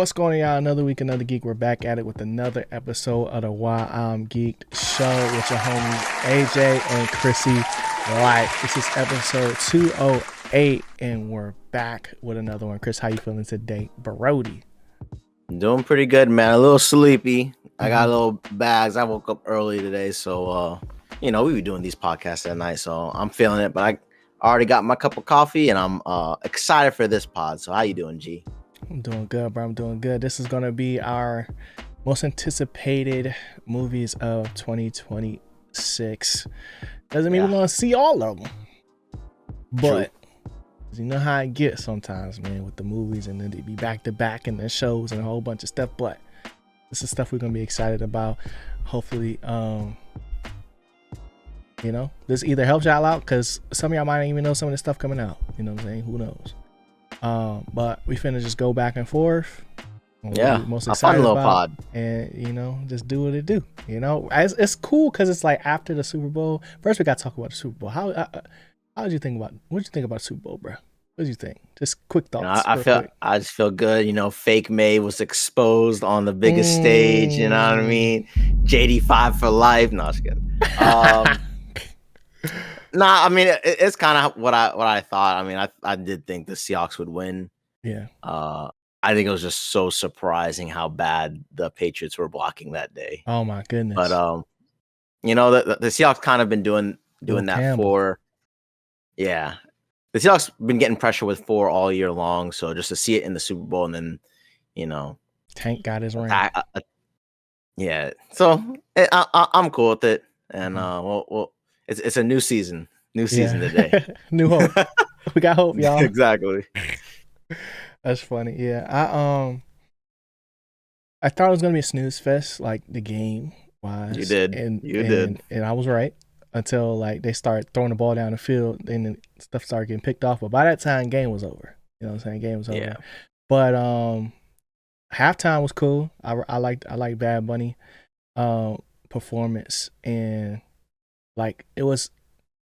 What's going on, y'all? Another week, another geek. We're back at it with another episode of the Why I'm Geeked show with your homies AJ and ChrisyLite. This is episode 208, and we're back with another one. Chris, how you feeling today, Brody? Doing pretty good, man. A little sleepy. I got a little bags. I woke up early today, so we were doing these podcasts at night, so I'm feeling it. But I already got my cup of coffee, and I'm excited for this pod. So how you doing, G? I'm doing good, bro. I'm doing good. This is gonna be our most anticipated movies of 2026. Doesn't mean we're gonna see all of them, but you know how it gets sometimes, man, with the movies, and then they be back to back and the shows and a whole bunch of stuff. But this is stuff we're gonna be excited about. Hopefully, this either helps y'all out, because some of y'all might not even know some of the stuff coming out. You know what I'm saying? Who knows? But we finna just go back and forth. Most excited a fun little about, pod, and just do what it do. It's cool because it's like after the Super Bowl. First, we got to talk about the Super Bowl. How did you think about? What did you think about the Super Bowl, bro? What did you think? Just quick thoughts. I just feel good. Fake May was exposed on the biggest stage. You know what I mean? JD5 for life. No, just kidding. Nah, I mean it's kind of what I thought. I mean, I did think the Seahawks would win. Yeah. I think it was just so surprising how bad the Patriots were blocking that day. Oh my goodness. But the Seahawks kind of been doing that Campbell. for. Yeah, the Seahawks been getting pressure with 4 all year long. So just to see it in the Super Bowl, and then Tank got his ring. Yeah, so I'm cool with it, and it's a new season today. New hope. We got hope, y'all. Exactly. That's funny. Yeah, I thought it was gonna be a snooze fest, like the game wise. You did. And I was right until like they started throwing the ball down the field, and then stuff started getting picked off. But by that time, game was over. You know what I'm saying? Game was over. Yeah. But halftime was cool. I liked Bad Bunny performance, and like it was.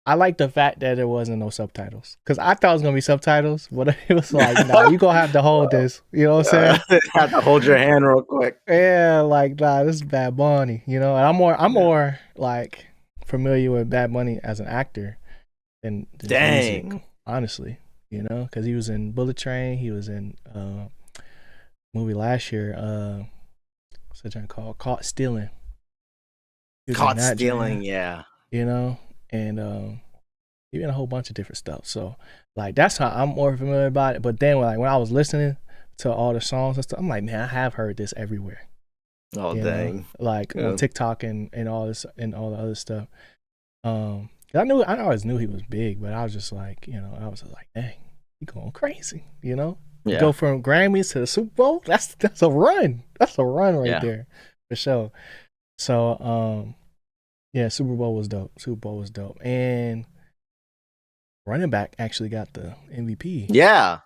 I like the fact that there wasn't no subtitles, because I thought it was gonna be subtitles, but it was like, nah, you gonna have to hold this. You know what I'm saying? Have to hold your hand real quick. Yeah, like nah, this is Bad Bunny. And I'm more like familiar with Bad Bunny as an actor than music, honestly. Because he was in Bullet Train, he was in movie last year, what's that called? Caught Stealing. Caught Stealing, yeah. And even a whole bunch of different stuff. So like that's how I'm more familiar about it. But then when I was listening to all the songs and stuff, I'm like, man, I have heard this everywhere. Oh dang! Like on TikTok and all this and all the other stuff. I always knew he was big, but I was just like, I was just like, dang, he going crazy. Yeah. Go from Grammys to the Super Bowl. That's a run. That's a run right there for sure. So yeah, Super Bowl was dope. And running back actually got the MVP. Yeah,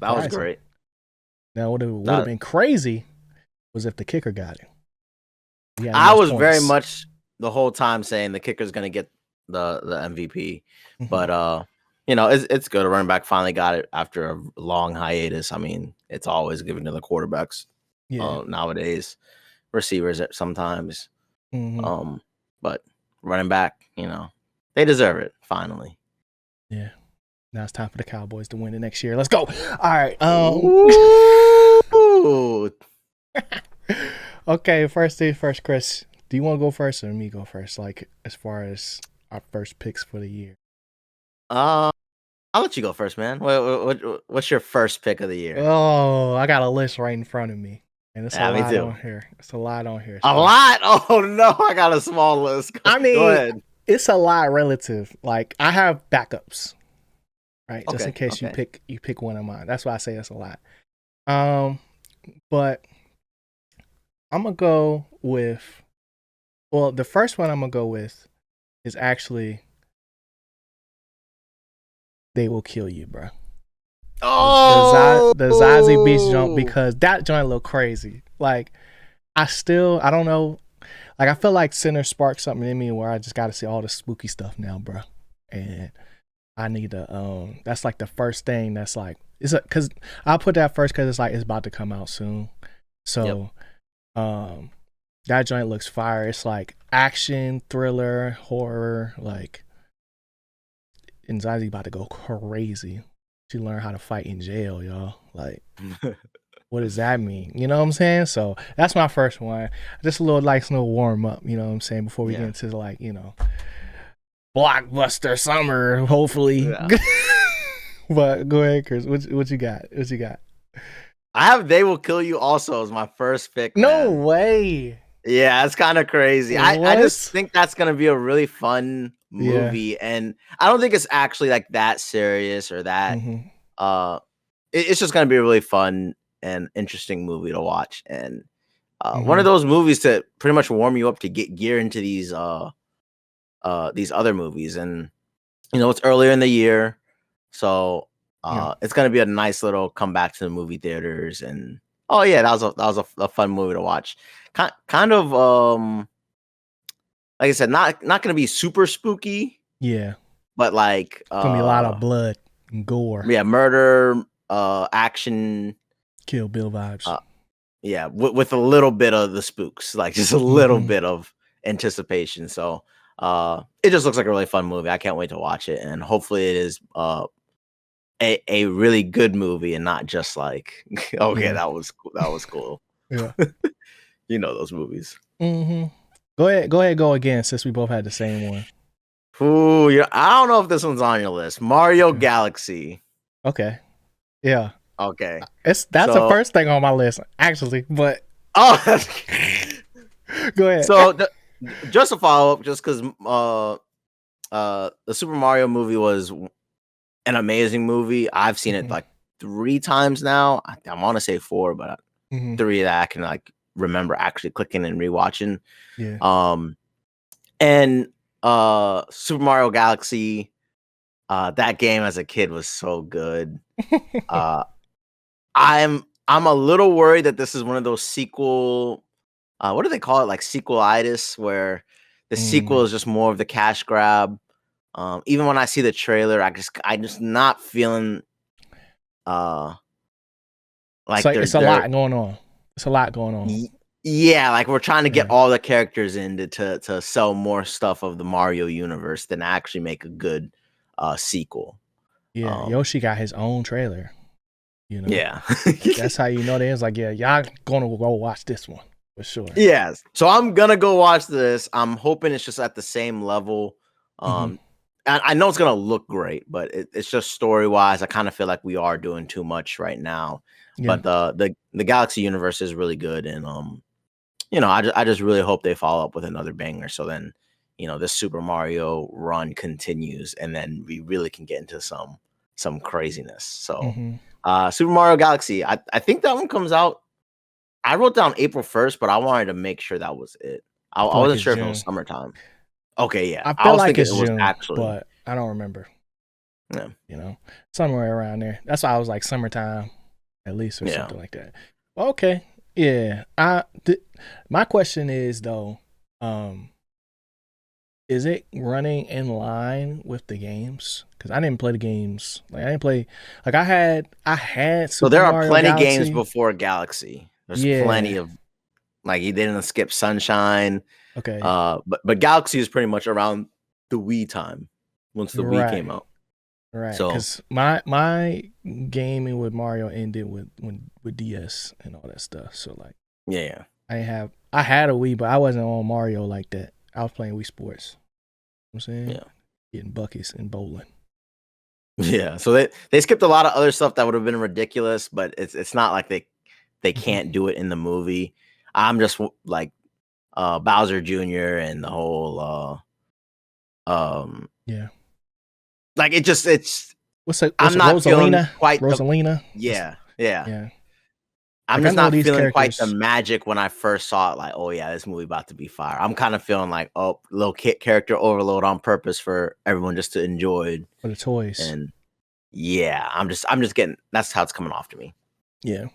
that was great. Now, what would have been crazy was if the kicker got it. I was very much the whole time saying the kicker's going to get the MVP. Mm-hmm. But, it's good. A running back finally got it after a long hiatus. I mean, it's always given to the quarterbacks nowadays. Receivers sometimes. Mm-hmm. But running back, they deserve it finally. Yeah. Now it's time for the Cowboys to win it next year. Let's go. All right. Okay, first thing first, Chris. Do you want to go first or me go first? Like as far as our first picks for the year. I'll let you go first, man. What's your first pick of the year? Oh, I got a list right in front of me. And it's a lot on here. It's a lot on here. A lot? Oh no, I got a small list. I mean, go ahead. It's a lot relative. Like I have backups, right? Just in case you pick one of mine. That's why I say it's a lot. But I'm gonna go with. Well, the first one I'm gonna go with is actually They Will Kill You, bro. Oh, the Zazie Beetz jump, because that joint look crazy. Like I don't know. Like I feel like Sinner sparked something in me where I just got to see all the spooky stuff now, bro. And I need to. That's like the first thing. That's like because I'll put that first because it's like it's about to come out soon, So, that joint looks fire. It's like action, thriller, horror. Like, Anxiety about to go crazy. She learned how to fight in jail, y'all. Like, what does that mean? You know what I'm saying? So that's my first one. Just a little warm up. You know what I'm saying? Before we get into like, blockbuster summer, hopefully. Yeah. But go ahead, Chris. What you got? What you got? I have They Will Kill You also as my first pick. No way. Yeah, it's kind of crazy. I just think that's gonna be a really fun movie, and I don't think it's actually like that serious or that. It's just gonna be a really fun and interesting movie to watch, and one of those movies to pretty much warm you up to get gear into these other movies. And it's earlier in the year, so it's gonna be a nice little comeback to the movie theaters. And that was a fun movie to watch. Kind of like I said, not gonna be super spooky. Yeah, but like gonna be a lot of blood and gore. Yeah, murder, action, Kill Bill vibes. With a little bit of the spooks, like just a little bit of anticipation. So it just looks like a really fun movie. I can't wait to watch it, and hopefully it is a really good movie and not just like that was cool. Yeah. Those movies. Go ahead, go again, since we both had the same one. Ooh, I don't know if this one's on your list. Mario Galaxy. Okay. Yeah. Okay. That's the first thing on my list, actually. But go ahead. So just a follow up, just because the Super Mario movie was an amazing movie. I've seen it like 3 times now. I want to say 4, but 3 that I can like remember actually clicking and rewatching. Yeah. And Super Mario Galaxy, that game as a kid was so good. I'm a little worried that this is one of those sequel, what do they call it, like sequelitis, where the sequel is just more of the cash grab. Even when I see the trailer, I'm just not feeling like it's a lot going on. It's a lot going on. Yeah, like we're trying to get all the characters in to sell more stuff of the Mario universe than actually make a good sequel. Yeah, Yoshi got his own trailer. Yeah. That's how you know they was like, yeah, y'all gonna go watch this one for sure. Yes. So I'm gonna go watch this. I'm hoping it's just at the same level. And I know it's gonna look great, but it's just story wise, I kind of feel like we are doing too much right now. Yeah. But the Galaxy universe is really good, and I just really hope they follow up with another banger. So then, this Super Mario run continues, and then we really can get into some craziness. So, Super Mario Galaxy, I think that one comes out. I wrote down April 1st, but I wanted to make sure that was it. I wasn't sure if it was summertime. Okay, yeah. I feel like it's June, but I don't remember. Yeah. Somewhere around there. That's why I was like summertime, at least, or something like that. Okay. Yeah. My question is though, is it running in line with the games? Because I didn't play the games. Like I didn't play. Like I had. So there are plenty games before Galaxy. There's plenty of. Like he didn't skip Sunshine. Okay. But Galaxy is pretty much around the Wii time, once the Wii came out. Right. So because my gaming with Mario ended with DS and all that stuff. So like. Yeah. I had a Wii, but I wasn't on Mario like that. I was playing Wii Sports. You know what I'm saying? Yeah. Getting buckets and bowling. Yeah. So they skipped a lot of other stuff that would have been ridiculous, but it's not like they can't do it in the movie. I'm just like Bowser Jr. and the whole like it's I'm not Rosalina? feeling quite Rosalina? Yeah. I'm just not feeling quite the magic when I first saw it. Like, oh yeah, this movie about to be fire. I'm kind of feeling like, oh, little character overload on purpose for everyone just to enjoy for the toys. And yeah, I'm just getting. That's how it's coming off to me. Yeah,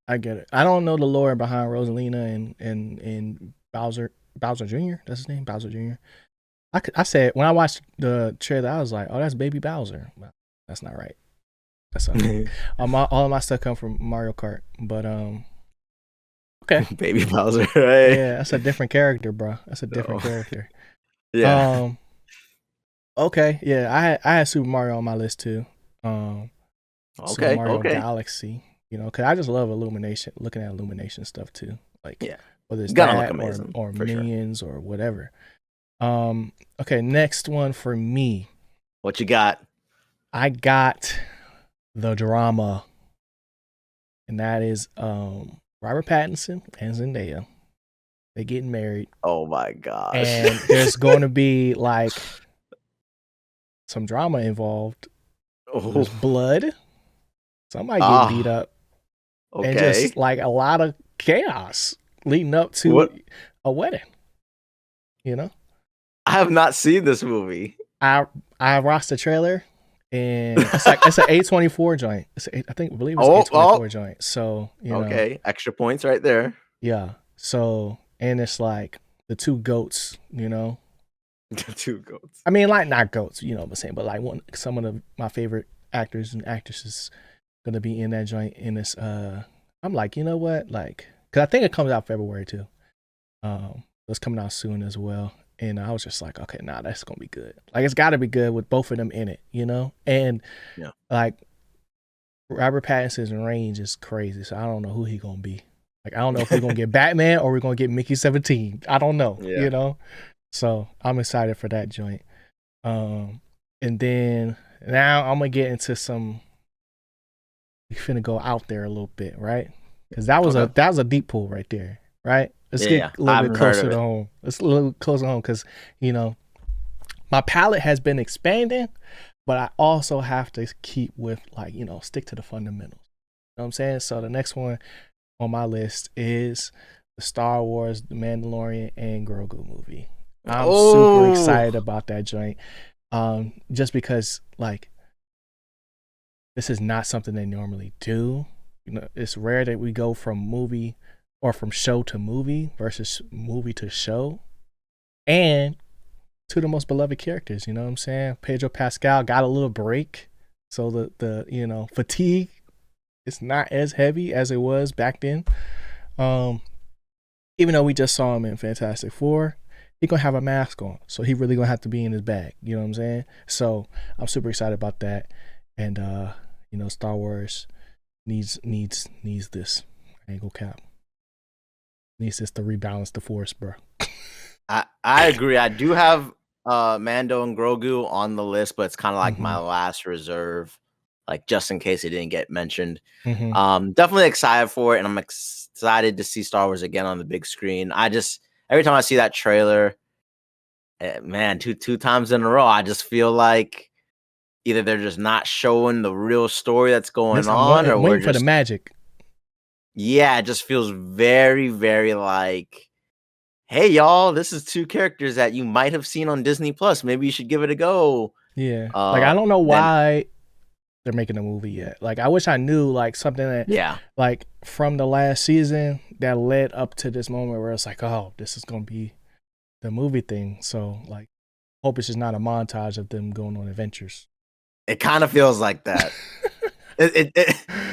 I get it. I don't know the lore behind Rosalina and Bowser Jr. That's his name, Bowser Jr. I said when I watched the trailer, I was like, oh, that's Baby Bowser. Well, that's not right. That's not right. All of my stuff come from Mario Kart, but Okay. Baby Bowser, right? Yeah, that's a different character, bro. That's a different character. Yeah. Okay. Yeah, I had Super Mario on my list too. Super Okay. Mario Okay. Galaxy. You know, cause I just love Illumination, looking at Illumination stuff too. Like Yeah. whether it's Gonna look that amazing or for sure. Minions or whatever. Okay, next one for me. What you got? I got the drama, and that is Robert Pattinson and Zendaya. They're getting married, Oh my gosh. and there's going to be like some drama involved. There's Oh. blood. Somebody getting beat Ah. up, and Okay. just like a lot of chaos leading up to What? a wedding. You know, I have not seen this movie. I watched the trailer, and it's an A24 joint. I believe it's Oh, A24 joint. So okay. Extra points right there. yeah. So and it's like the two goats. Two goats. I mean, like not goats. You know what I'm saying, but like some of my favorite actors and actresses gonna be in that joint. In this, I'm like, you know what, like, cause I think it comes out February too. It's coming out soon as well. And I was just like, okay, nah, that's gonna be good. Like, it's got to be good with both of them in it, And Yeah. like, Robert Pattinson's range is crazy, so I don't know who he gonna be. Like, I don't know if we're gonna get Batman or we're gonna get Mickey 17. I don't know, Yeah. So I'm excited for that joint. And then now I'm gonna get into some. We finna go out there a little bit, right? Because that was a deep pool right there, right? Let's get a little bit closer to home. Let's a little closer home because my palette has been expanding, but I also have to keep with stick to the fundamentals. You know what I'm saying? So the next one on my list is the Star Wars, The Mandalorian, and Grogu movie. I'm super excited about that joint. Just because this is not something they normally do. It's rare that we go from movie or from show to movie versus movie to show. And two of the most beloved characters, you know what I'm saying? Pedro Pascal got a little break. So the fatigue is not as heavy as it was back then. Even though we just saw him in Fantastic Four, he gonna have a mask on. So he really gonna have to be in his bag. You know what I'm saying? So I'm super excited about that. And Star Wars needs this. I ain't gonna cap. Needs this to rebalance the force, bro. I agree. I do have Mando and Grogu on the list, but it's kind of like my last reserve, like just in case it didn't get mentioned. Definitely excited for it, and I'm excited to see Star Wars again on the big screen. Every time I see that trailer, man, two times in a row, I just feel like either they're just not showing the real story that's going on, or I'm waiting for the magic. Yeah, it just feels very, very like, hey, y'all, this is two characters that you might have seen on Disney Plus. Maybe you should give it a go. Yeah, I don't know why they're making a movie yet. Like, I wish I knew something that like from the last season that led up to this moment where it's like, oh, this is gonna be the movie thing. So hope it's just not a montage of them going on adventures. It kind of feels like that.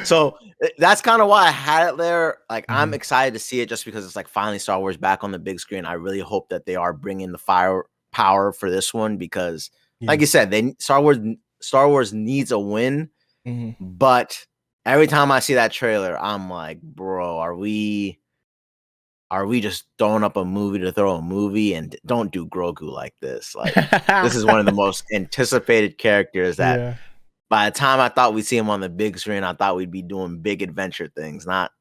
So that's kind of why I had it there. Like, I'm excited to see it just because it's like finally Star Wars back on the big screen. I really hope that they are bringing the firepower for this one because, like you said, Star Wars needs a win. But every time I see that trailer, I'm like, bro, are we just throwing up a movie to throw a movie? And don't do Grogu like this. Like, this is one of the most anticipated characters that by the time I thought we'd see him on the big screen, I thought we'd be doing big adventure things, not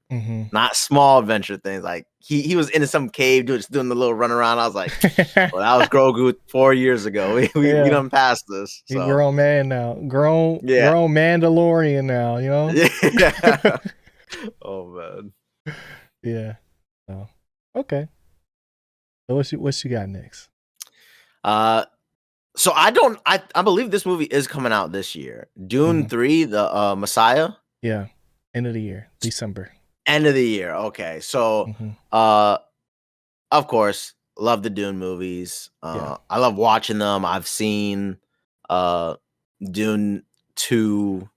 small adventure things. Like he was in some cave just doing the little run around. I was like, well, that was Grogu 4 years ago. We done passed this. So. He's a grown man now. Grown Mandalorian now, Yeah. Oh man. Yeah. So okay. So what you got next? So I believe this movie is coming out this year. Dune 3, the Messiah. Yeah. End of the year, December. End of the year. Okay. So of course, love the Dune movies. I love watching them. I've seen Dune 2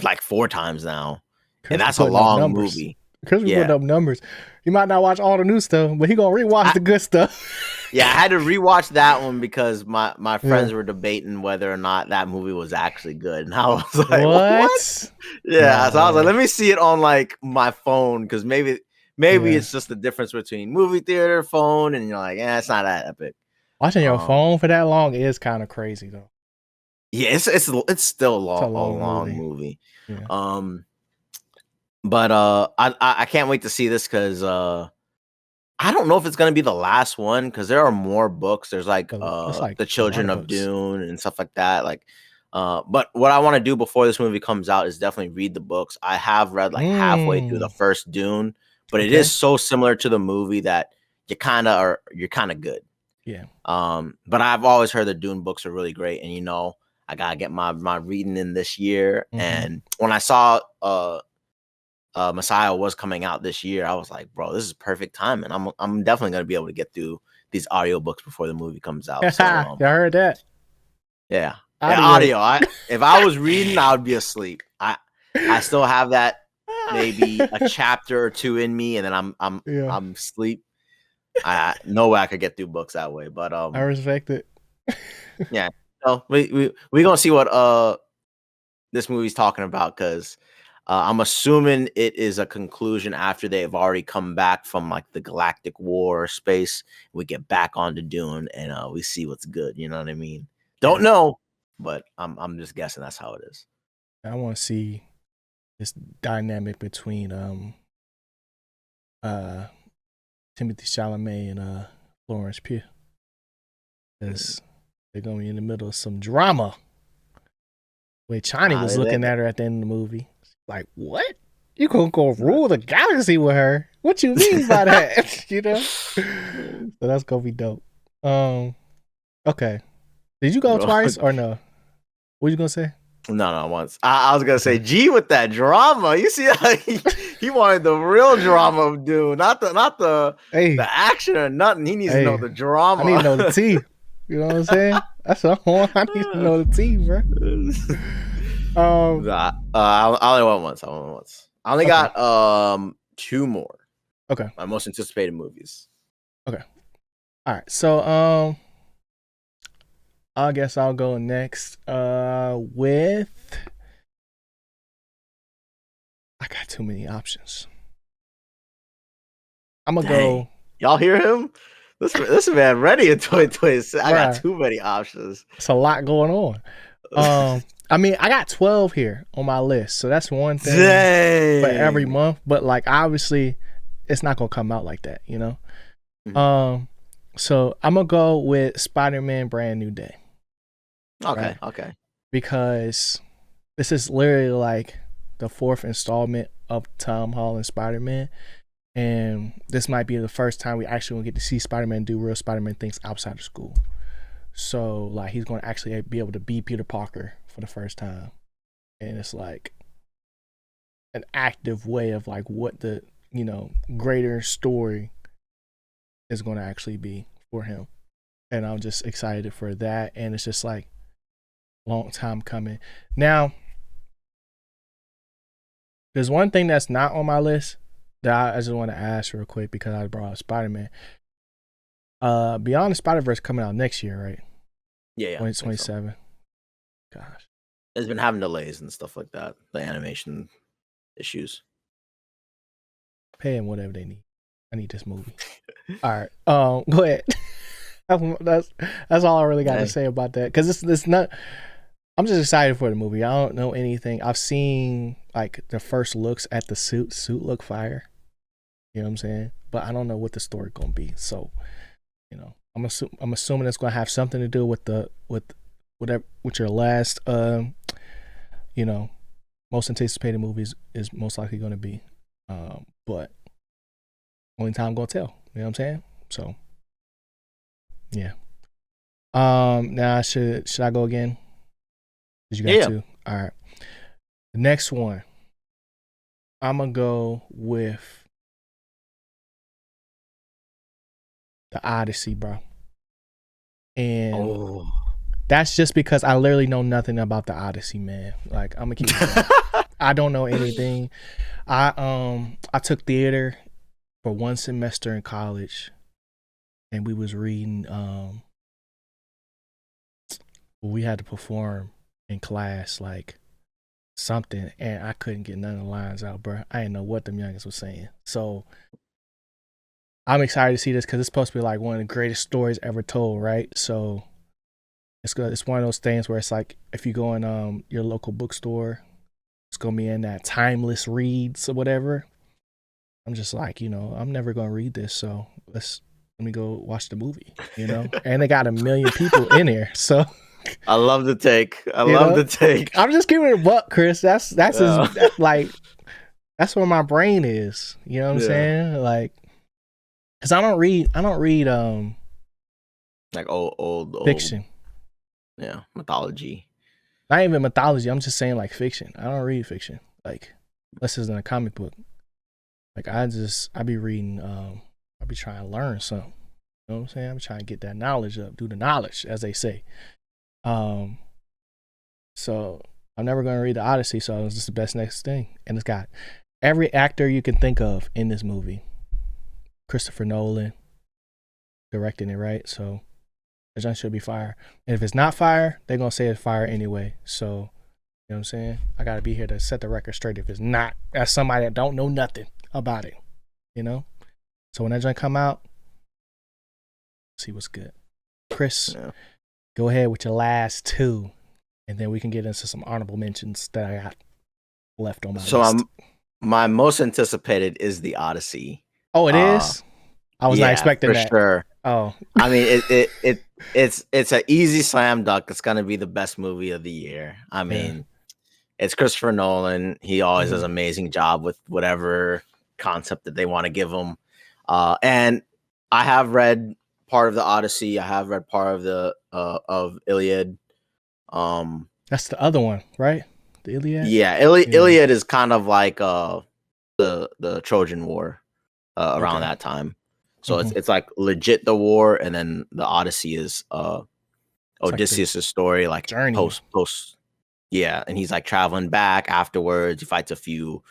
like 4 times now. And that's a long movie. Chris be putting up numbers. He might not watch all the new stuff, but he gonna rewatch the good stuff. Yeah, I had to rewatch that one because my friends were debating whether or not that movie was actually good, and I was like, "What?" Yeah, so I was like, "Let me see it on like my phone because maybe it's just the difference between movie theater, phone, and you're like, it's not that epic." Watching your phone for that long is kind of crazy though. Yeah, it's still a long movie. Yeah. But I can't wait to see this because I don't know if it's gonna be the last one because there are more books. There's like the Children of Dune and stuff like that. Like, but what I want to do before this movie comes out is definitely read the books. I have read like halfway through the first Dune, but it is so similar to the movie that you're kind of good. Yeah. But I've always heard the Dune books are really great, and I gotta get my reading in this year. And when I saw Messiah was coming out this year, I was like, bro, this is perfect time, and I'm definitely gonna be able to get through these audiobooks before the movie comes out. So I heard that. Yeah. Audio. If I was reading, I would be asleep. I still have that maybe a chapter or two in me, and then I'm asleep. No way I could get through books that way, but I respect it. Yeah. So we gonna see what this movie's talking about because I'm assuming it is a conclusion after they have already come back from like the galactic war space. We get back onto Dune and we see what's good. You know what I mean? Don't know, but I'm just guessing that's how it is. I want to see this dynamic between Timothée Chalamet and Florence Pugh, because they're gonna be in the middle of some drama. Where Chani was looking at her at the end of the movie, like, "What? You gonna go rule the galaxy with her? What you mean by that?" So that's gonna be dope. Okay. Did you go twice or no? What you gonna say? No, once. I was gonna say, G with that drama. You see, he wanted the real drama, dude, not the action or nothing. He needs to know the drama. I need to know the tea. You know what I'm saying? That's what I want. I need to know the tea, bro. I only went once. I only got 2 more. Okay. My most anticipated movies. Okay. All right. So I guess I'll go next with I got too many options. I'm gonna go. Y'all hear him? This man ready in 2026. I got too many options. It's a lot going on. I mean, I got 12 here on my list, so that's one thing for every month. But like, obviously, it's not gonna come out like that, you know. Mm-hmm. So I'm gonna go with Spider-Man: Brand New Day. Okay. Because this is literally like the 4th installment of Tom Holland Spider-Man, and this might be the first time we actually gonna get to see Spider-Man do real Spider-Man things outside of school. So like, he's gonna actually be able to be Peter Parker for the first time, and it's like an active way of like what the greater story is gonna actually be for him, and I'm just excited for that. And it's just like long time coming. Now, there's one thing that's not on my list that I just want to ask real quick because I brought up Spider-Man. Beyond the Spider-Verse coming out next year, right? Yeah. 2027. So. Gosh. It's been having delays and stuff like that. The animation issues. Pay them whatever they need. I need this movie. All right. Go ahead. That's all I really got to say about that. Because it's not. I'm just excited for the movie. I don't know anything. I've seen like the first looks at the suit. Suit look fire. You know what I'm saying? But I don't know what the story gonna be. So, I'm assuming it's gonna have something to do with your last most anticipated movies is most likely gonna be. But only time gonna tell. You know what I'm saying? So yeah. Now should I go again? Did you got two? All right. The next one, I'm gonna go with the Odyssey, bro. And that's just because I literally know nothing about the Odyssey, man. Like, I'm gonna keep it going. I don't know anything. I took theater for 1 semester in college, and we was reading. We had to perform in class like something, and I couldn't get none of the lines out, bro. I didn't know what them youngins was saying. So I'm excited to see this because it's supposed to be like one of the greatest stories ever told, right? So it's good. It's one of those things where it's like if you go in your local bookstore, it's gonna be in that timeless reads or whatever. I'm just like, I'm never gonna read this, so let me go watch the movie, And they got 1 million people in here, so I love the take. I love the take. I'm just giving it a buck, Chris. That's like that's where my brain is. You know what I'm saying? Like, cause I don't read like old fiction. Yeah, mythology. Not even mythology. I'm just saying like fiction. I don't read fiction. Like, unless it's in a comic book. Like I be reading. I be trying to learn something. You know what I'm saying? I'm trying to get that knowledge up, do the knowledge, as they say. So I'm never gonna read the Odyssey. So it's just the best next thing, and it's got every actor you can think of in this movie. Christopher Nolan directing it, right? So the junk should be fire. And if it's not fire, they're gonna say it's fire anyway. So you know what I'm saying? I gotta be here to set the record straight if it's not, as somebody that don't know nothing about it. So when that junk come out, see what's good. Chris, go ahead with your last 2, and then we can get into some honorable mentions that I got left on my list. So my most anticipated is the Odyssey. Oh, it is? I was not expecting that. For sure. Oh. I mean, it's an easy slam dunk. It's gonna be the best movie of the year. I mean, it's Christopher Nolan. He always does an amazing job with whatever concept that they want to give him. And I have read part of the Odyssey. I have read part of the of Iliad. That's the other one, right? The Iliad. Yeah, Iliad is kind of like the Trojan War around that time. So it's like legit the war, and then the Odyssey is Odysseus' story, like journey. post. Yeah, and he's like traveling back afterwards. He fights a few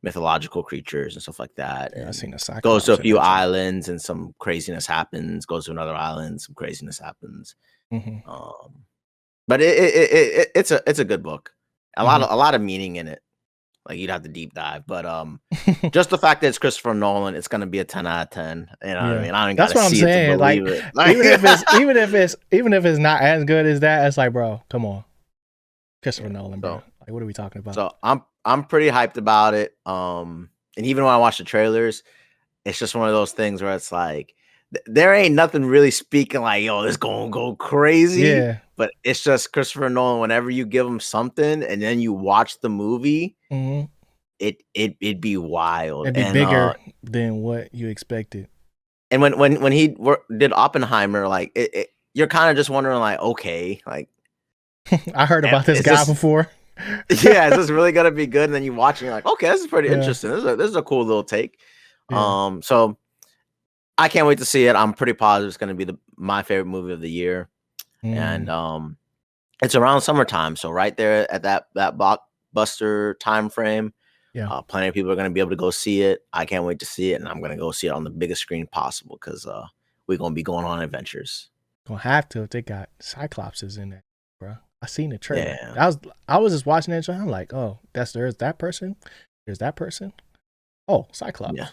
mythological creatures and stuff like that. Yeah, I've seen a Cyclops. Goes to a few islands and some craziness happens. Goes to another island, some craziness happens. But it's a good book. A lot of meaning in it. Like you'd have to deep dive, but just the fact that it's Christopher Nolan, it's gonna be a 10 out of 10. You know what I mean? I don't. That's what I'm saying. Like even if it's not as good as that, it's like, bro, come on, Christopher Nolan, bro. Like, what are we talking about? So I'm pretty hyped about it. And even when I watch the trailers, it's just one of those things where it's like there ain't nothing really speaking like, yo, this gonna go crazy. Yeah. But it's just Christopher Nolan. Whenever you give him something and then you watch the movie, it'd be wild. It'd be bigger than what you expected. And when he did Oppenheimer, like you're kind of just wondering, like, okay, like I heard about this guy before. Yeah, is this really gonna be good? And then you watch and you're like, okay, this is pretty interesting. This is a cool little take. Yeah. So I can't wait to see it. I'm pretty positive it's gonna be my favorite movie of the year. And it's around summertime, so right there at that blockbuster time frame. Yeah, plenty of people are going to be able to go see it. I can't wait to see it, and I'm going to go see it on the biggest screen possible because we're going to be going on adventures. Gonna have to if they got Cyclopses in there, bro. I seen the trailer. Yeah. I was just watching that. I'm like, oh, there's that person. There's that person. Oh, Cyclops. Yeah.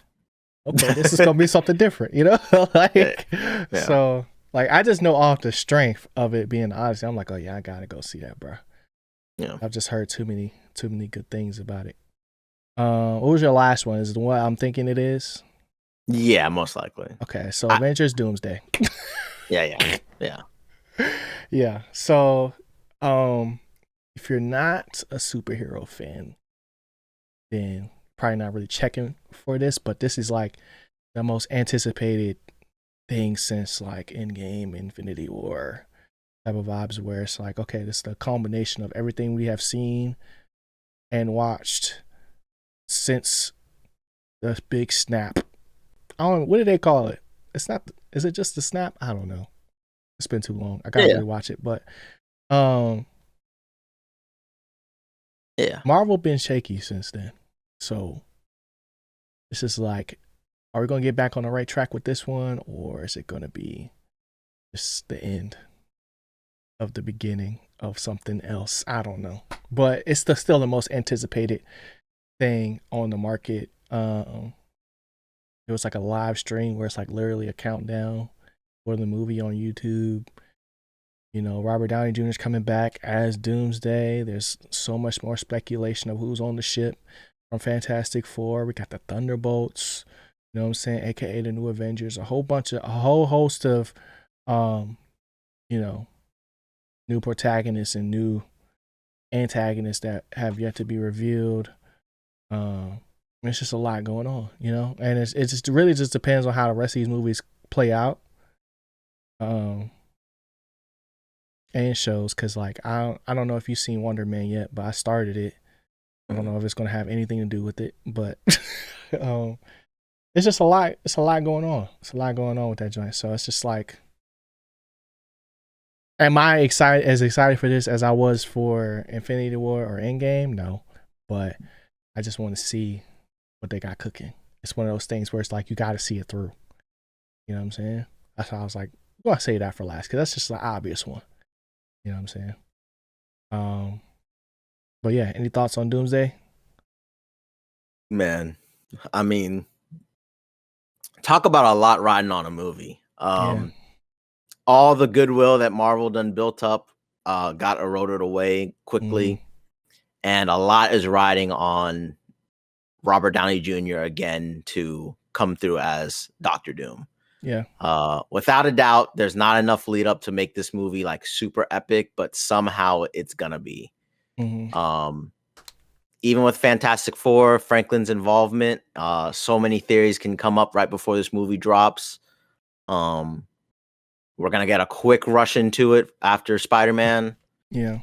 Okay, this is gonna be something different, So. Like, I just know off the strength of it being Odyssey, I'm like, oh yeah, I gotta go see that, bro. Yeah, I've just heard too many good things about it. What was your last one? Is it the one I'm thinking it is? Yeah, most likely. Okay, so Avengers Doomsday. Yeah. Yeah. So, if you're not a superhero fan, then probably not really checking for this, but this is like the most anticipated thing since like Endgame, Infinity War type of vibes, where it's like, okay, this is the combination of everything we have seen and watched since the big snap. I don't know, what do they call it? It's not, is it just the snap? I don't know. It's been too long. I gotta rewatch it, but Yeah. Marvel been shaky since then. So this is like, are we gonna get back on the right track with this one, or is it gonna be just the end of the beginning of something else? I don't know. But it's still the most anticipated thing on the market. It was like a live stream where it's like literally a countdown for the movie on YouTube. You know, Robert Downey Jr. is coming back as Doomsday. There's so much more speculation of who's on the ship from Fantastic Four. We got the Thunderbolts, you know what I'm saying, aka the New Avengers, a whole host of you know, new protagonists and new antagonists that have yet to be revealed. It's just a lot going on, you know, and it just really just depends on how the rest of these movies play out. And shows, because like I don't know if you've seen Wonder Man yet, but I started it. I don't know if it's gonna have anything to do with it, but it's just a lot. It's a lot going on. It's a lot going on with that joint. So it's just like, am I excited for this as I was for Infinity War or Endgame? No, but I just want to see what they got cooking. It's one of those things where it's like you got to see it through. You know what I'm saying? That's why I was like, I'm gonna say that for last, because that's just the obvious one. You know what I'm saying? But yeah, any thoughts on Doomsday? Man, I mean, talk about a lot riding on a movie. Yeah. All the goodwill that Marvel done built up got eroded away quickly, and a lot is riding on Robert Downey Jr. again to come through as Doctor Doom. Yeah. Without a doubt, there's not enough lead up to make this movie like super epic, but somehow it's gonna be. Even with Fantastic Four, Franklin's involvement, so many theories can come up right before this movie drops. We're gonna get a quick rush into it after Spider-Man. Yeah.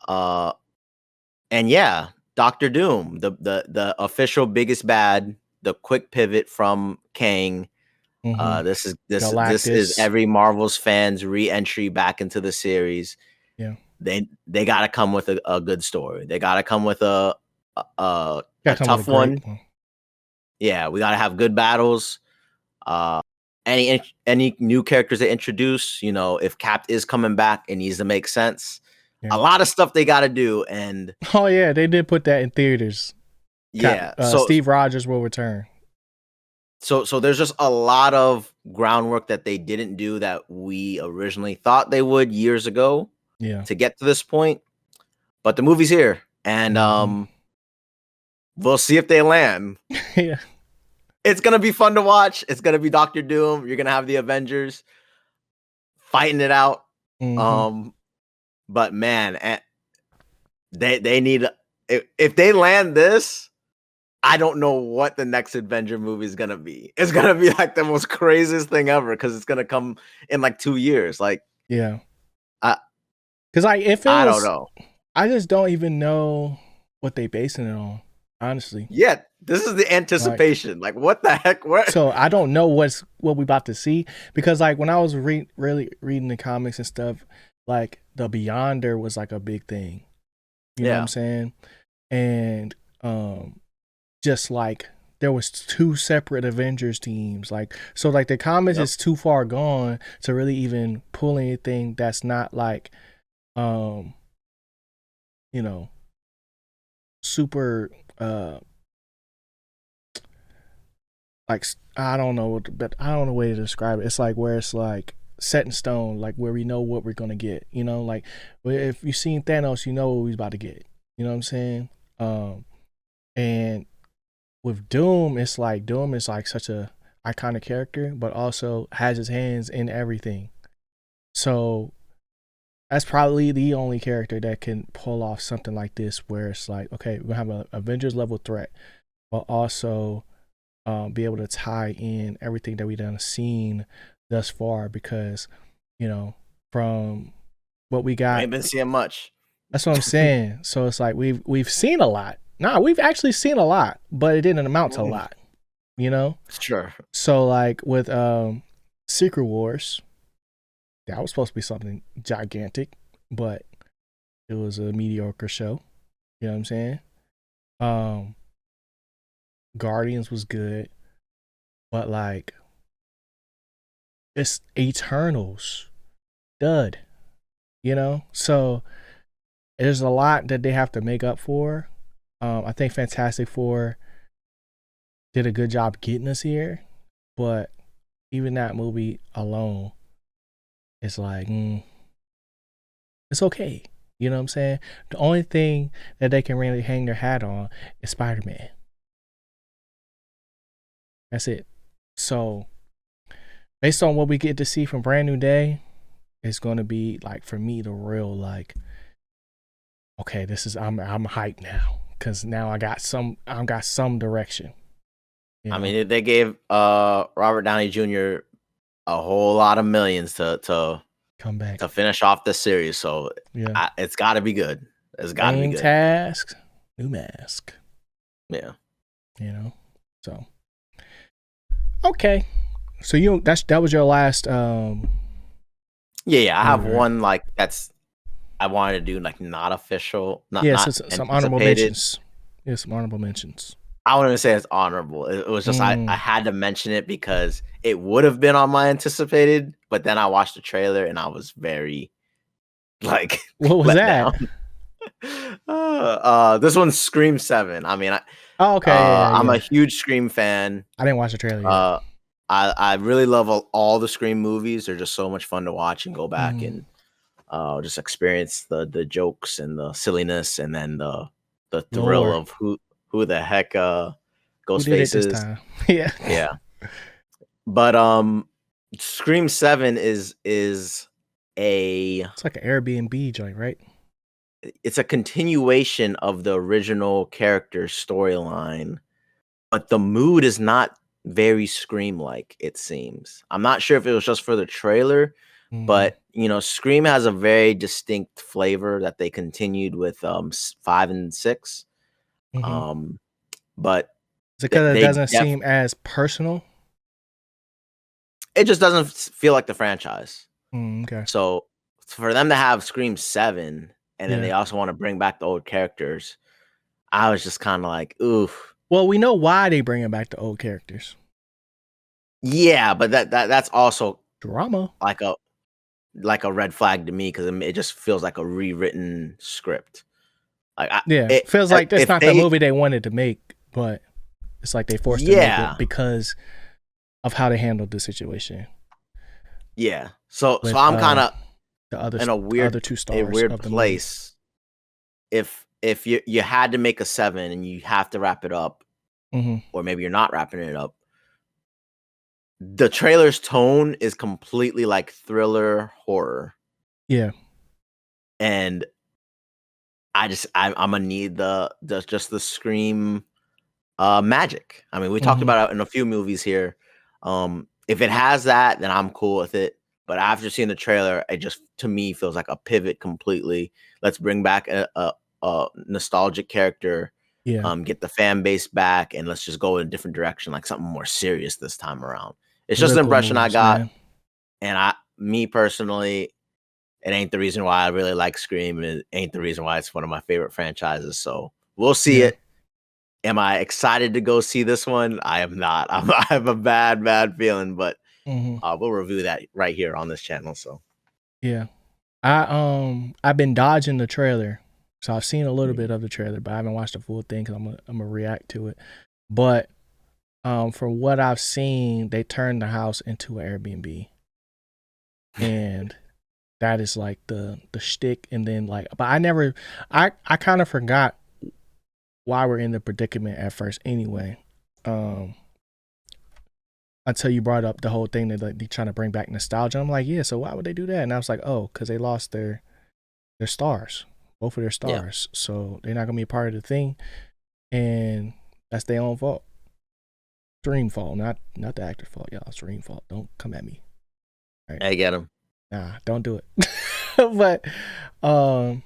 And yeah, Doctor Doom, the official biggest bad, the quick pivot from Kang. This is every Marvel's fans' re-entry back into the series. Yeah. They gotta come with a good story. They gotta come with a tough one. Yeah, we gotta have good battles. Any new characters they introduce, you know, if Cap is coming back, it needs to make sense. Yeah. A lot of stuff they gotta do, and oh yeah, they did put that in theaters. Yeah, so Steve Rogers will return. So there's just a lot of groundwork that they didn't do that we originally thought they would years ago. Yeah. To get to this point, but the movie's here, and we'll see if they land. Yeah. It's gonna be fun to watch. It's gonna be Doctor Doom. You're gonna have the Avengers fighting it out. But man, they need, if they land this, I don't know what the next Avenger movie is gonna be. It's gonna be like the most craziest thing ever, because it's gonna come in like 2 years. Like, yeah, because like if it I was, don't know. I just don't even know what they basing it on. Honestly, yeah, this is the anticipation. Like what the heck? What? So I don't know what we about to see, because like when I was really reading the comics and stuff, like the Beyonder was like a big thing. You know what I'm saying? And just like there was 2 separate Avengers teams. Like, so like the comics is too far gone to really even pull anything that's not like you know, super like, I don't know, but I don't know a way to describe it. It's like where it's like set in stone, like where we know what we're gonna get, you know, like if you've seen Thanos, you know what he's about to get, you know what I'm saying? And with Doom, it's like Doom is like such a iconic character, but also has his hands in everything. So that's probably the only character that can pull off something like this, where it's like, okay, we're gonna have an Avengers level threat, but also be able to tie in everything that we've done seen thus far, because, you know, from what we got, I ain't been seeing much. That's what I'm saying. So it's like we've seen a lot. Nah, we've actually seen a lot, but it didn't amount to a lot, you know? Sure. So like with Secret Wars, that was supposed to be something gigantic, but it was a mediocre show. You know what I'm saying? Um, Guardians was good, but like it's Eternals, dud. You know, so there's a lot that they have to make up for. I think Fantastic Four did a good job getting us here, but even that movie alone is like, it's okay. You know what I'm saying? The only thing that they can really hang their hat on is Spider-Man. That's it. So, based on what we get to see from Brand New Day, it's going to be like for me the real like, okay, this is I'm hyped now because now I got some direction. You know? I mean, they gave Robert Downey Jr. a whole lot of millions to come back to finish off the series, so yeah, it's got to be good. It's got to be good. Task, new mask. Yeah, you know. So okay, so that was your last. Yeah. I have one like I wanted to do like not official, not some honorable mentions. Yeah, some honorable mentions. I wouldn't even say it's honorable. It was just I had to mention it because it would have been on my anticipated, but then I watched the trailer and I was very like what was that? This one's Scream 7. I mean, I'm a huge Scream fan. I didn't watch the trailer yet. I really love all the Scream movies. They're just so much fun to watch and go back and just experience the jokes and the silliness and then the thrill of who the heck Ghostface is. Time? Yeah. Yeah. But Scream 7 is it's like an Airbnb joint, right? It's a continuation of the original character's storyline, but the mood is not very Scream-like, it seems. I'm not sure if it was just for the trailer, but you know, Scream has a very distinct flavor that they continued with 5 and 6. But is it because it doesn't seem as personal? It just doesn't feel like the franchise. Okay. So for them to have Scream 7 and then they also want to bring back the old characters, I was just kind of like, oof. Well, we know why they bringing back the old characters. Yeah, but that's also drama, like a red flag to me because it just feels like a rewritten script. Like it feels like it's not the movie they wanted to make, but it's like they forced to make it because of how they handled the situation. Yeah, so I'm kind of in a weird place. If you had to make a 7 and you have to wrap it up, or maybe you're not wrapping it up, the trailer's tone is completely like thriller horror. Yeah, and I'm gonna need the Scream magic. I mean, we talked about it in a few movies here. If it has that, then I'm cool with it. But after seeing the trailer, it just to me feels like a pivot completely. Let's bring back a nostalgic character. Get the fan base back, and let's just go in a different direction, like something more serious this time around. It's just the impression I got, and me personally, it ain't the reason why I really like Scream. It ain't the reason why it's one of my favorite franchises. So we'll see it. Am I excited to go see this one? I am not. I have a bad feeling, but we'll review that right here on this channel. So yeah, I've been dodging the trailer, so I've seen a little bit of the trailer, but I haven't watched the full thing because I'm gonna react to it. But from what I've seen, they turned the house into an Airbnb, and that is like the shtick. And then like, but I kind of forgot why we're in the predicament at first anyway. Until you brought up the whole thing that like, they're trying to bring back nostalgia. I'm like, yeah, so why would they do that? And I was like, oh, because they lost their stars, both of their stars. Yeah. So they're not gonna be a part of the thing, and that's their own fault. Dream fault, not the actor's fault, y'all. It's Dream fault. Don't come at me. Right. I get him. Nah, don't do it. But I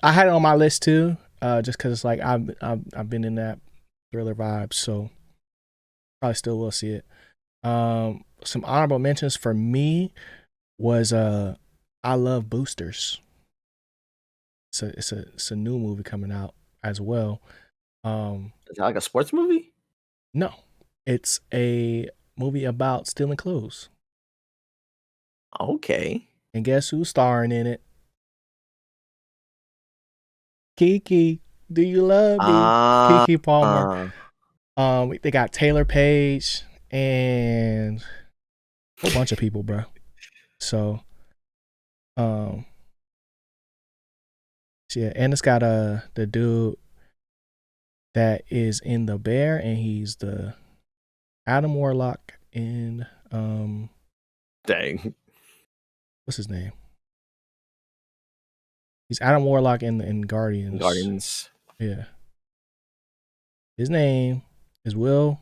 had it on my list too, just because it's like I've been in that thriller vibe, so probably still will see it. Some honorable mentions for me was I love Boosters. It's a new movie coming out. as well. Is that like a sports movie? No, it's a movie about stealing clothes. Okay. And guess who's starring in it? Kiki. Do you love me? Kiki Palmer. They got Taylor Page and a whole bunch of people, bro. So, yeah, and it's got the dude that is in The Bear, and he's the Adam Warlock in Dang. What's his name? He's Adam Warlock in Guardians. Guardians. Yeah. His name is Will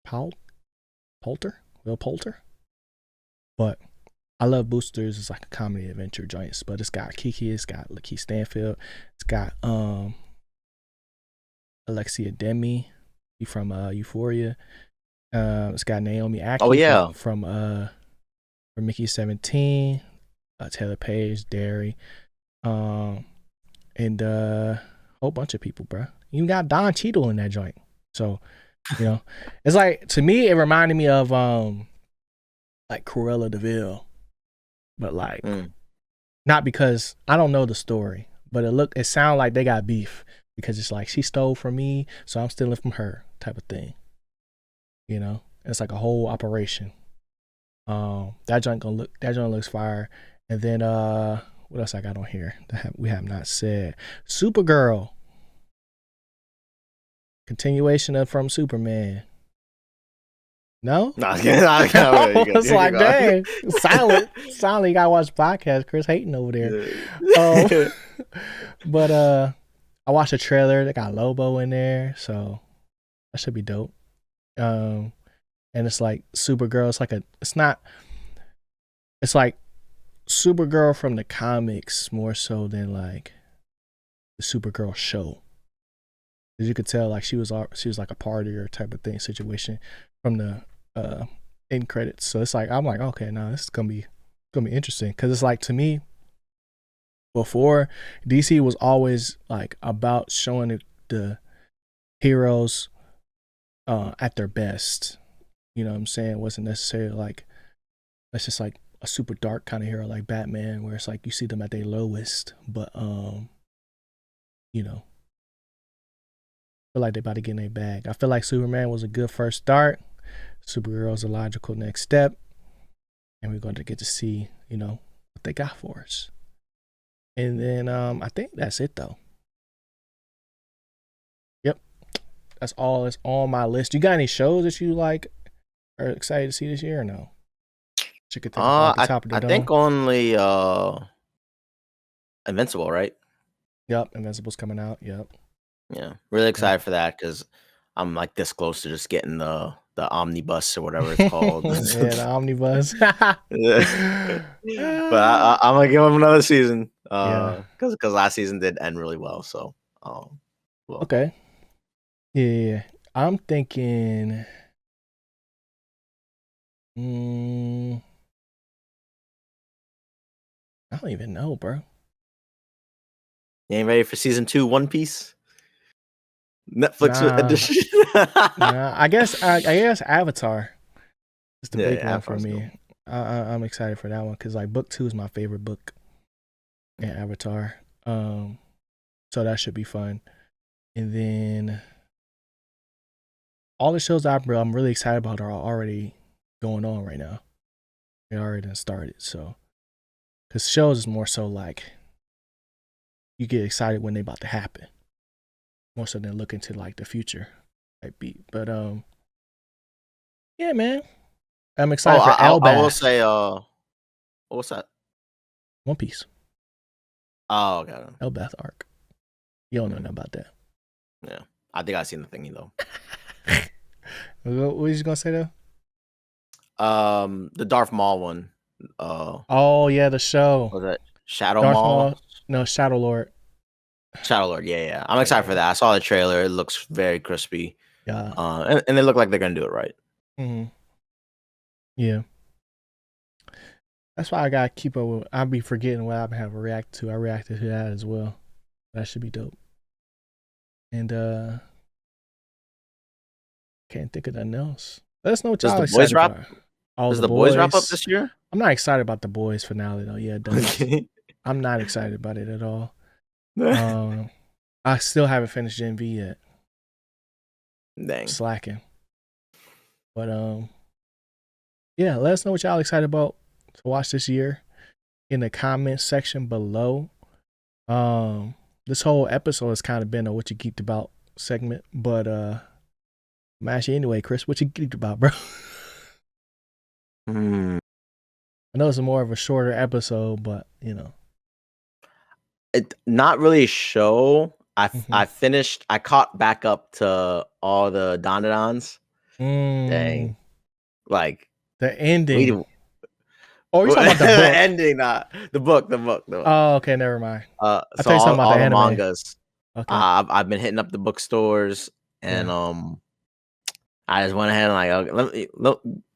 Poulter. Will Poulter. But I love Boosters. It's like a comedy adventure joints. But it's got Kiki. It's got Lakeith Stanfield. It's got Alexia Demi from Euphoria. It's got Naomi Ackie from Mickey 17. Taylor Page, Derry, and a whole bunch of people, bro. You got Don Cheadle in that joint. So, it's like, to me, it reminded me of like Cruella de Vil, but like not because I don't know the story, but it sounded like they got beef because it's like she stole from me, so I'm stealing from her type of thing. It's like a whole operation. That joint looks fire. And then what else I got on here that we have not said? Supergirl. Continuation from Superman. No? I was like, dang, silent. You gotta watch the podcast. Chris hating over there. But I watched a trailer that got Lobo in there, so that should be dope. And it's like Supergirl. It's like Supergirl from the comics more so than like the Supergirl show. As you could tell, like she was like a partier type of thing situation from the end credits. So it's like, I'm like, okay, now this is gonna be interesting, because it's like, to me, before, DC was always like about showing the heroes at their best. You know what I'm saying? It wasn't necessarily like, it's just like a super dark kind of hero like Batman, where it's like you see them at their lowest, but feel like they about to get in their bag. I feel like Superman was a good first start. Supergirl's a logical next step, and we're going to get to see what they got for us. And then I think that's it though. Yep, that's all that's on my list. You got any shows that you like are excited to see this year or no? You could think off the top of the dome. I think only Invincible, right? Yep, Invincible's coming out. Yep. Yeah, really excited for that, because I'm like this close to just getting the omnibus or whatever it's called. Yeah, the omnibus. But I'm gonna give him another season. Because last season did end really well. So, okay. Yeah, I'm thinking. I don't even know, bro. You ain't ready for season 2 One Piece? Netflix edition. I guess Avatar is the big one for me. I'm excited for that one, because like book 2 is my favorite book in Avatar. So that should be fun. And then all the shows I'm really excited about are already going on right now. They already started. So, because shows is more so like you get excited when they about to happen, more so than looking to like the future type beat. But yeah, man, I'm excited for Elbath. I will say, what's that? One Piece. Oh, okay. Elbath arc. You don't know nothing about that. Yeah, I think I've seen the thingy though. What was you gonna say though? The Darth Maul one. Oh yeah, the show. Was it Shadow Maul? No, Shadow Lord. Shadow Lord, yeah. I'm excited for that. I saw the trailer. It looks very crispy. Yeah. And they look like they're gonna do it right. Mm-hmm. Yeah. That's why I gotta keep up with. I'll be forgetting what I have reacted to. I reacted to that as well. That should be dope. And can't think of nothing else. Let us know what Does y'all the boys excited wrap? for. Oh, Does the the boys wrap up boys. this year? I'm not excited about the boys finale though. Yeah, it does. Okay. I'm not excited about it at all. I still haven't finished Gen V yet. Dang. Slacking. But yeah, let us know what y'all excited about to watch this year in the comments section below. This whole episode has kind of been a what you geeked about segment, but I'm actually anyway, Chris, what you geeked about, bro? I know it's more of a shorter episode, but you know, it not really a show. I finished. I caught back up to all the Donadons. Dang, like the ending. Oh, you're talking about the the book. ending, not the book. The book. Oh, okay, never mind. So thought you were talking about all the the anime. mangas. Okay. I've been hitting up the bookstores, and I just went ahead and like, okay,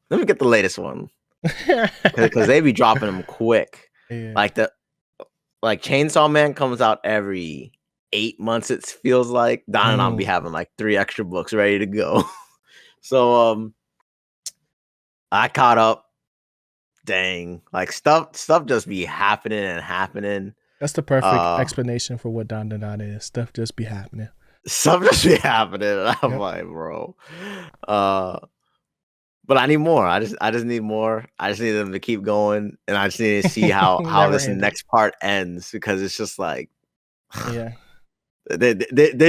let me get the latest one because they be dropping them quick. Yeah. Like Chainsaw Man comes out every 8 months. It feels like Don and I'll be having like 3 extra books ready to go. So I caught up. Dang, like stuff just be happening and happening. That's the perfect explanation for what Don is. Stuff just be happening. Stuff just be happening. And I'm like, bro. But I need more. I just need more. I just need them to keep going, and I just need to see how this next part ends, because it's just like, yeah, they're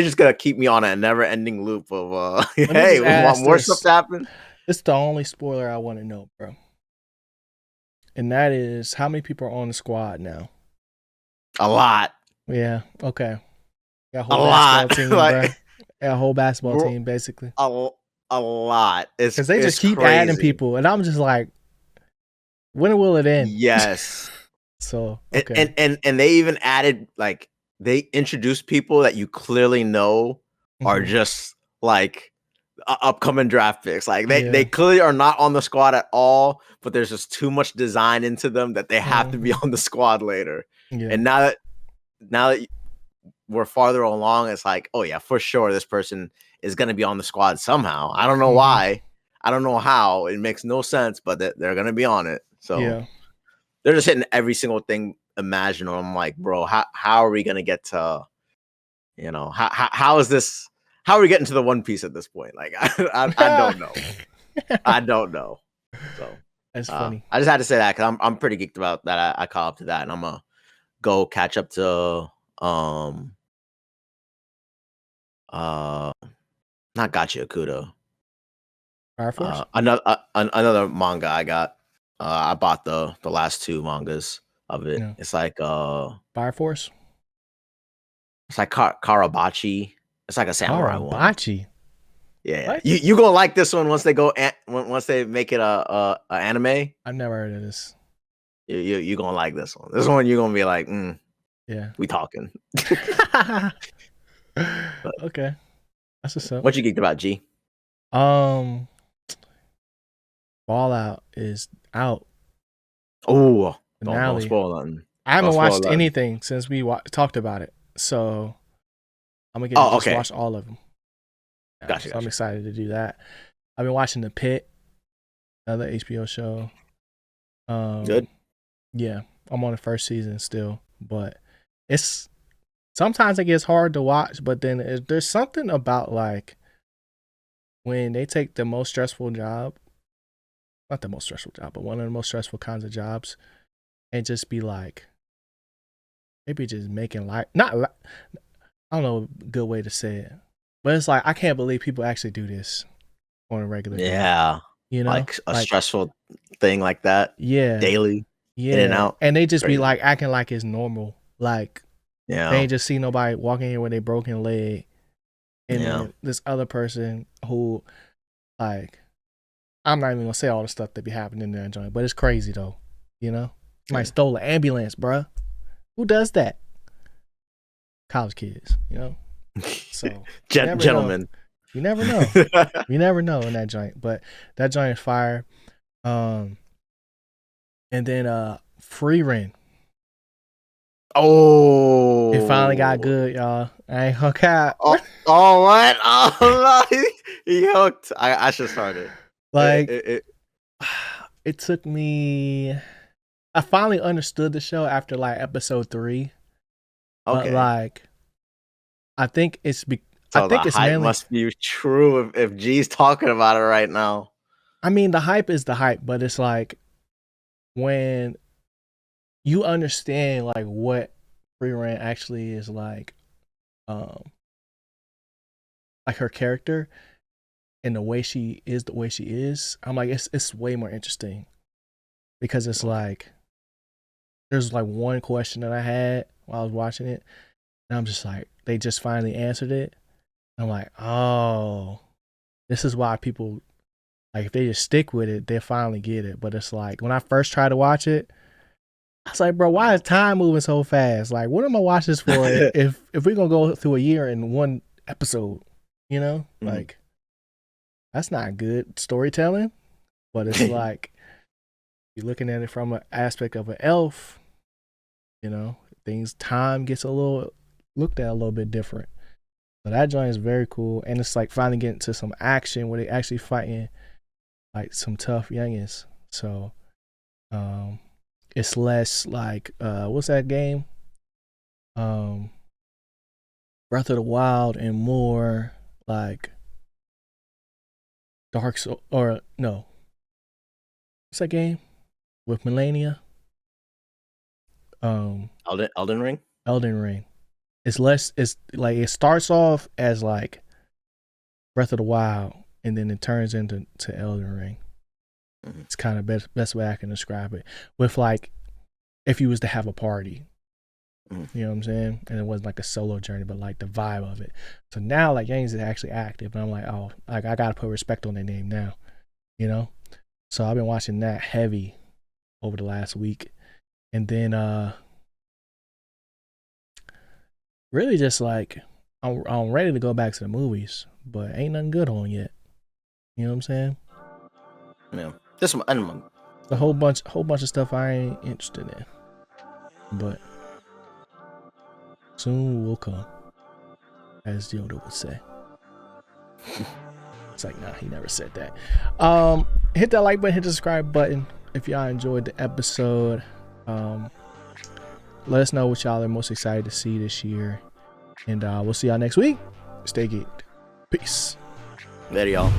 just gonna keep me on a never ending loop of hey, we want more stuff to happen. It's the only spoiler I want to know, bro. And that is, how many people are on the squad now? A lot. Yeah. Okay. Got a whole basketball team, like, bro. Got a whole basketball team, basically. A lot. It's because they just keep adding people, and I'm just like, when will it end? Yes. So okay. And they even added, like, they introduced people that you clearly know are just like upcoming draft picks. Like they clearly are not on the squad at all, but there's just too much design into them that they have to be on the squad later. Yeah. And now that we're farther along, it's like, oh yeah, for sure this person is going to be on the squad somehow. I don't know why. I don't know how. It makes no sense, but they're going to be on it. So they're just hitting every single thing imaginable. I'm like, bro, how are we going to get to, you know, how is this? How are we getting to the One Piece at this point? Like, I don't know. I don't know. So that's funny. I just had to say that because I'm pretty geeked about that. I caught up to that, and I'm gonna go catch up to not Gachi Akudo. Fire Force? Another manga I got. I bought the last 2 mangas of it. Yeah. It's like Fire Force. It's like Karabachi. It's like a samurai one. Karabachi. Yeah, you gonna like this one once they go once they make it a anime. I've never heard of this. You gonna like this one. This one you're gonna be like, yeah, we talking. Okay, that's what's up. What you geeked about, G? Fallout is out. Oh, don't spoil nothing. I haven't watched anything since we talked about it, so I'm gonna just watch all of them. Gotcha. I'm excited to do that. I've been watching The Pit, another HBO show. Good. Yeah, I'm on the first season still, but it's sometimes it gets hard to watch. But then there's something about like when they take the most stressful job, not the most stressful job, but one of the most stressful kinds of jobs, and just be like, maybe just making life I don't know a good way to say it. But it's like, I can't believe people actually do this on a regular day. You know? Like a stressful thing like that. Yeah. Daily. In and out. And they just be like acting like it's normal. Like, they ain't just see nobody walking here with a broken leg. And then this other person who, like, I'm not even gonna say all the stuff that be happening in that joint, but it's crazy though. You know? Somebody stole an ambulance, bruh. Who does that? College kids, you know? So gentlemen, you never know. You never know in that joint, but that joint is fire. And then Free Run. Oh, it finally got good, y'all. I ain't gonna cap. What? Oh no, he hooked. I should start it. Like it took me. I finally understood the show after like episode 3. Okay. But like, I think it's so the hype mainly must be true if G's talking about it right now. I mean, the hype is the hype, but it's like when you understand like what Free Ren actually is like her character and the way she is, I'm like it's way more interesting because it's like there's like one question that I had while I was watching it, and I'm just like they just finally answered it. I'm like, oh, this is why people like if they just stick with it, they finally get it. But it's like when I first tried to watch it, I was like, bro, why is time moving so fast? Like, what am I watching this for if we're gonna go through a year in one episode? You know, like that's not good storytelling. But it's like you're looking at it from an aspect of an elf. You know, time gets a little looked at a little bit different. So that joint is very cool, and it's like finally getting to some action where they actually fighting like some tough youngins. So, it's less like what's that game? Breath of the Wild, and more like Dark Soul, or no, what's that game with Melania? Elden Ring. Elden Ring. It's less. It's like it starts off as like Breath of the Wild, and then it turns into Elden Ring. It's kind of best way I can describe it. With like, if you was to have a party, you know what I'm saying, and it wasn't like a solo journey, but like the vibe of it. So now like Yangs is actually active, and I'm like, oh, like I gotta put respect on their name now, you know. So I've been watching that heavy over the last week, and then really just like I'm ready to go back to the movies, but ain't nothing good on yet. You know what I'm saying? Yeah, this one. A whole bunch of stuff I ain't interested in, but soon will come, as Yoda would say. It's like, nah, he never said that. Hit that like button, hit the subscribe button if y'all enjoyed the episode. Let us know what y'all are most excited to see this year, and we'll see y'all next week. Stay geeked. Peace. Later, y'all.